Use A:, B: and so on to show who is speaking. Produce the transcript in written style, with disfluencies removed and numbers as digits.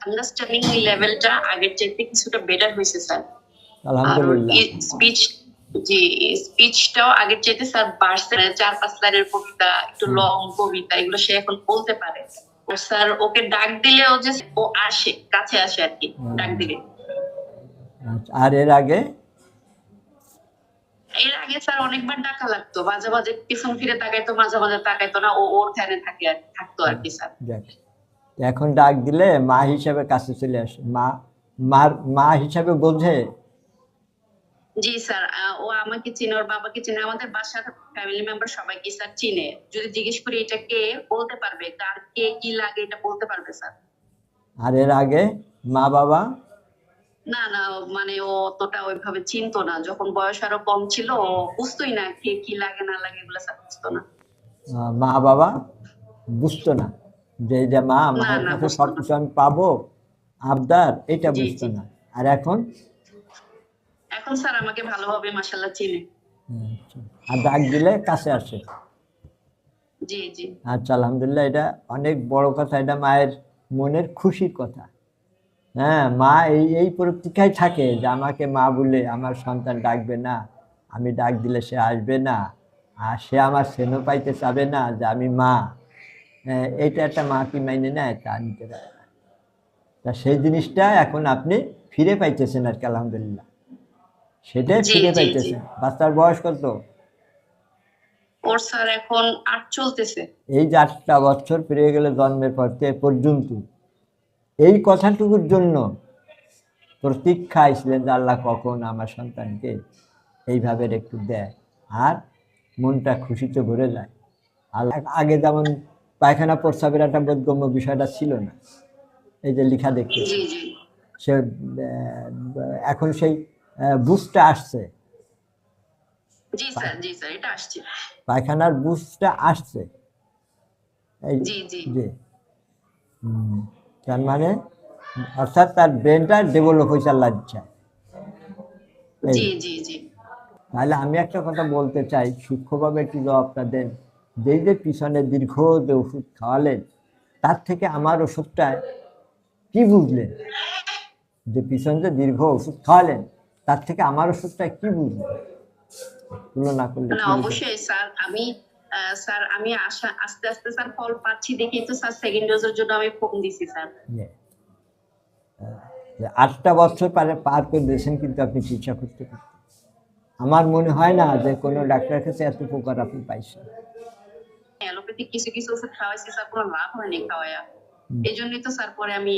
A: Understanding লেভেলটা আগের চাইতে কিছুটা বেটার হয়েছে স্যার। আর
B: আলহামদুলিল্লাহ।
A: স্পিচ, জি স্পিচটাও আগের চাইতে স্যার বাড়ছে। 4-5 লাইনের কবিতা, একটু লং কবিতা এগুলো সে এখন বলতে পারে। স্যার ওকে ডাক দিলে ও যে ও আসে, কাছে আসে আর কি ডাক দিলে।
B: আর এর আগে
A: স্যার অনেকবার ডাকা লাগতো, মাঝে মাঝে পিছন ফিরে তাকাইতো, মাঝে মাঝে তাকাইতো না, ও ওর ধ্যানে থাকতো আর কি স্যার।
B: এখন ডাক দিলে মা হিসাবে কাছে চলে আসে, মা হিসাবে বোঝে।
A: জি স্যার, ও আমাকে চিনে, ওর বাবাকে চিনে, আমাদের বাসার ফ্যামিলি মেম্বার সবাইকে স্যার চিনে। যদি জিজ্ঞেস করি এটা কে, বলতে পারবে, কার কে কি লাগে এটা বলতে পারবে স্যার।
B: আর এর আগে মা বাবা
A: না না, মানে ও অতটা ওইভাবে চিনতো না, যখন বয়স আরো কম ছিল ও বুঝতোই না কে কি লাগে না লাগে এগুলো স্যার বুঝতো না।
B: মা বাবা বুঝতো না যে এই যে মায়ের কাছে
A: বুঝতো না।
B: সবকিছু আমি পাবো, আবদার, এটা
A: জি
B: বুঝতো
A: জি।
B: না। আর এখন
A: এখন স্যার আমাকে ভালোভাবে মাশাআল্লাহ চিনে।
B: আর ডাক দিলে কাছে আসে।
A: জি জি।
B: আচ্ছা, আলহামদুলিল্লাহ, এটা অনেক বড় কথা, এটা মায়ের মনের খুশির কথা। হ্যাঁ, মা এই প্রতীক্ষায় থাকে যে আমাকে মা বলে আমার সন্তান ডাকবে না, আমি ডাক দিলে সে আসবে না, আর সে আমার স্নেহ পাইতে চাবে না যে আমি মা। এইটা একটা মা কি মাইনে নেয়? তা নিতে পারে না। তা সেই জিনিসটা এখন আপনি ফিরে পাইতেছেন আর কি, আলহামদুলিল্লাহ, সেটাই
A: জি
B: ফিরে
A: জি জি।
B: পাইতেছেন। বাচ্চার বয়স কত?
A: ওর স্যার এখন 8 চলতেছে।
B: এই যে 8টা বছর পেরিয়ে গেলে জন্মের পর থেকে পর্যন্ত এই কথাটুকুর জন্য প্রতীক্ষায় ছিলেন যে আল্লাহ কখন আমার সন্তানকে এইভাবে একটু দেয়, আর মনটা খুশিতে ভরে যায়। আল্লাহ আগে যেমন পায়খানা প্রস্রাবের একটা বোধগম্য বিষয়টা ছিল না, এই যে লেখা দেখতেছি,
A: জি জি।
B: সে এখন সেই বুঝটা আসছে,
A: জি স্যার, জি স্যার, এটা আসছে।
B: পায়খানার বুঝটা আসছে। এই
A: জি জি।
B: যে তার মানে অর্থাৎ তার ব্রেনটা ডেভেলপ হয়েছে আল্লাহর ইচ্ছায়।
A: জি জি জি।
B: তাহলে আমি একটা কথা বলতে চাই, সূক্ষ্মভাবে একটু জবাবটা দেন। যে পিছনে দীর্ঘ যে ওষুধ খাওয়ালেন, তার থেকে আমার ওষুধটা কি বুঝলেন? যে পিছনে যে দীর্ঘ ওষুধ খাওয়ালেন, তার থেকে আমার ওষুধটা কি বুঝলেন? তুলনা করলে
A: না
B: কি বুঝলেন?
A: অবশ্যই স্যার, আমি আস্তে আস্তে স্যার ফল পাচ্ছি দেখেই তো স্যার সেকেন্ড ডোজের জন্য আমি ফোন দিছি স্যার।
B: 8টা বছর পার করে দিয়েছেন, কিন্তু আপনি চিকিৎসা করতে পারতেন। আমার মনে হয় না যে কোনো ডাক্তারের কাছে এত উপকার আপনি পাইছেন।
A: অ্যালোপ্যাথিক কিছু কিছু ওষুধ খাওয়াইছি স্যার, কোনো লাভ হয়নি খাওয়ায়া। এই জন্যই তো স্যার পরে আমি